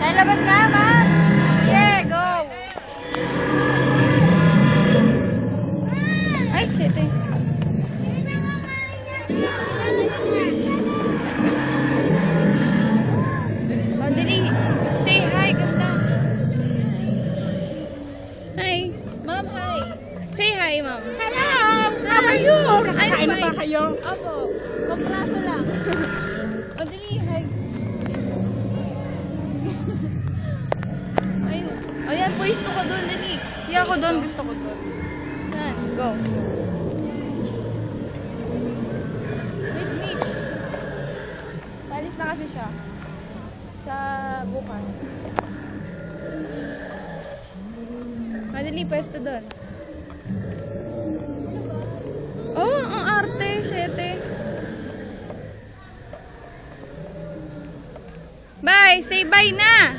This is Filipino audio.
Lalabas na, ma'am. Yeah, go. Ay, shit eh. Oh, dali. Say hi, ganda. Hi. Ma'am, hi. Say hi, ma'am. Hello! How are you? I'm Kakain na ba fine. kayo? Opo. Kompraso lang. O, dali, hi. Ay, o yan, pwesto ko doon, dali. Hindi ako doon, gusto ko doon. Saan? Go. Wait, Mitch. Palis na kasi siya. Sa bukas. Madali, pwesto doon. Oh, ang arte, syete. Bye! Say bye na!